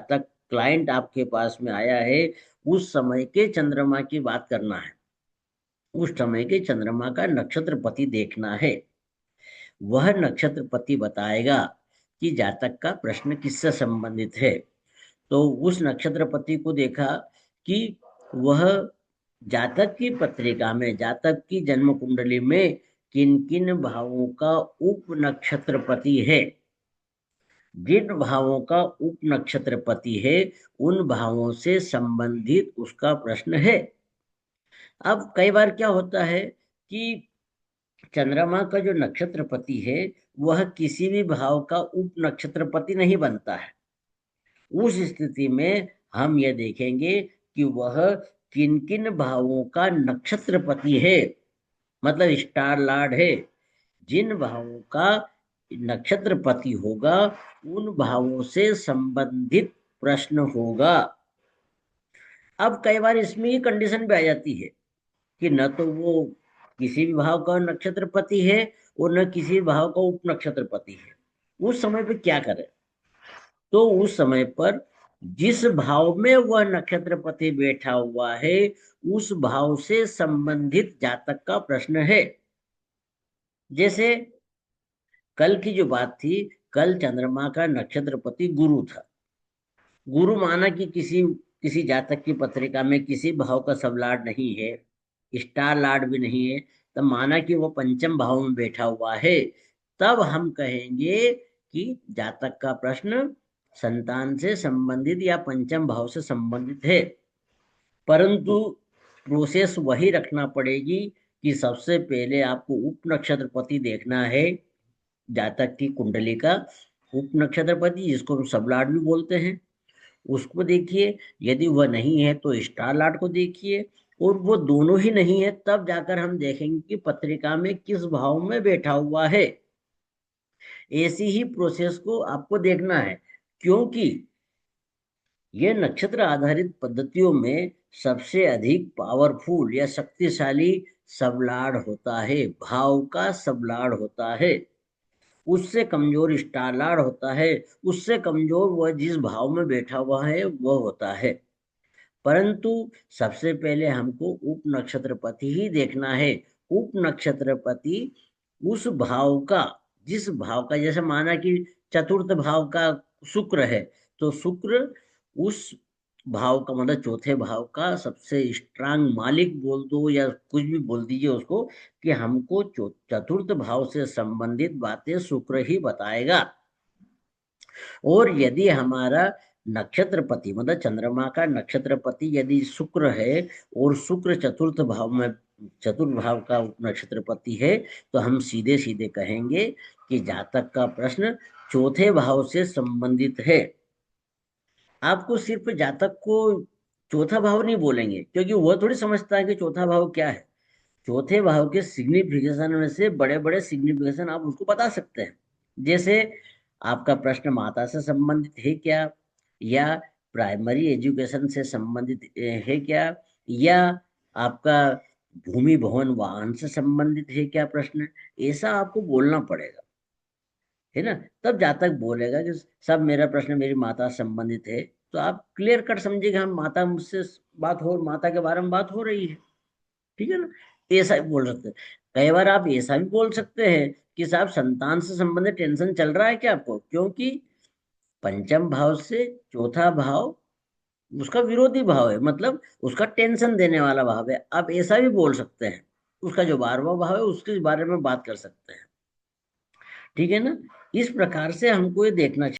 तक क्लाइंट आपके पास में आया है उस समय के चंद्रमा की बात करना है, उस समय के चंद्रमा का नक्षत्रपति देखना है। वह नक्षत्रपति बताएगा कि जातक का प्रश्न किससे संबंधित है। तो उस नक्षत्रपति को देखा कि वह जातक की पत्रिका में, जातक की जन्म कुंडली में किन किन भावों का उप नक्षत्रपति है। जिन भावों का उप नक्षत्रपति है उन भावों से संबंधित उसका प्रश्न है। अब कई बार क्या होता है कि चंद्रमा का जो नक्षत्रपति है वह किसी भी भाव का उप नक्षत्रपति नहीं बनता है। उस स्थिति में हम यह देखेंगे कि वह किन किन भावों का नक्षत्रपति है, मतलब स्टार लॉर्ड है। जिन भावों का नक्षत्रपति होगा उन भावों से संबंधित प्रश्न होगा। अब कई बार इसमें ये कंडीशन भी आ जाती है कि न तो वो किसी भी भाव का नक्षत्रपति है और न किसी भाव का उप नक्षत्रपति है। उस समय पे क्या करें? तो उस समय पर जिस भाव में वह नक्षत्रपति बैठा हुआ है उस भाव से संबंधित जातक का प्रश्न है। जैसे कल की जो बात थी, कल चंद्रमा का नक्षत्रपति गुरु था। गुरु माना कि किसी किसी जातक की पत्रिका में किसी भाव का सब लाड नहीं है, स्टार लाड भी नहीं है, तब माना कि वो पंचम भाव में बैठा हुआ है। तब हम कहेंगे कि जातक का प्रश्न संतान से संबंधित या पंचम भाव से संबंधित है। परंतु प्रोसेस वही रखना पड़ेगी कि सबसे पहले आपको उप नक्षत्रपति देखना है, जातक की कुंडली का उप नक्षत्रपति जिसको हम सबलाट भी बोलते हैं, उसको देखिए। यदि वह नहीं है तो स्टार लाट को देखिए, और वो दोनों ही नहीं है तब जाकर हम देखेंगे कि पत्रिका में किस भाव में बैठा हुआ है। ऐसी ही प्रोसेस को आपको देखना है, क्योंकि ये नक्षत्र आधारित पद्धतियों में सबसे अधिक पावरफुल या शक्तिशाली सबलाड़ होता है, भाव का सबलाड़ होता है। उससे कमजोर स्टार लार्ड होता है, उससे कमजोर वह जिस भाव में बैठा हुआ है वह होता है। परंतु सबसे पहले हमको उप नक्षत्रपति ही देखना है। उप नक्षत्रपति उस भाव का, जिस भाव का, जैसे माना कि चतुर्थ भाव का शुक्र है, तो शुक्र उस भाव का, मतलब चौथे भाव का सबसे स्ट्रांग मालिक बोल दो या कुछ भी बोल दीजिए उसको, कि हमको चतुर्थ भाव से संबंधित बातें शुक्र ही बताएगा। और यदि हमारा नक्षत्रपति, मतलब चंद्रमा का नक्षत्रपति यदि शुक्र है और शुक्र चतुर्थ भाव में, चतुर्थ भाव का नक्षत्रपति है, तो हम सीधे सीधे कहेंगे कि जातक का प्रश्न चौथे भाव से संबंधित है। आपको सिर्फ जातक को चौथा भाव नहीं बोलेंगे, क्योंकि वह थोड़ी समझता है कि चौथा भाव क्या है। चौथे भाव के सिग्निफिकेशन में से बड़े बड़े सिग्निफिकेशन आप उसको बता सकते हैं। जैसे आपका प्रश्न माता से संबंधित है क्या, या प्राइमरी एजुकेशन से संबंधित है क्या, या आपका भूमि भवन वाहन से संबंधित है क्या प्रश्न, ऐसा आपको बोलना पड़ेगा, है ना। तब जातक बोलेगा कि सब मेरा प्रश्न मेरी माता से संबंधित है, तो आप क्लियर कट समझिएगा हम माता मुझसे बात हो, माता के बारे में बात हो रही है, ठीक है ना। ऐसा भी बोल सकते हैं। कई बार आप ऐसा भी बोल सकते हैं कि साहब संतान से संबंधित टेंशन चल रहा है क्या आपको, क्योंकि पंचम भाव से चौथा भाव उसका विरोधी भाव है, मतलब उसका टेंशन देने वाला भाव है। आप ऐसा भी बोल सकते हैं। उसका जो 12वां भाव है उसके बारे में बात कर सकते हैं, ठीक है ना। इस प्रकार से हमको ये देखना चाहिए।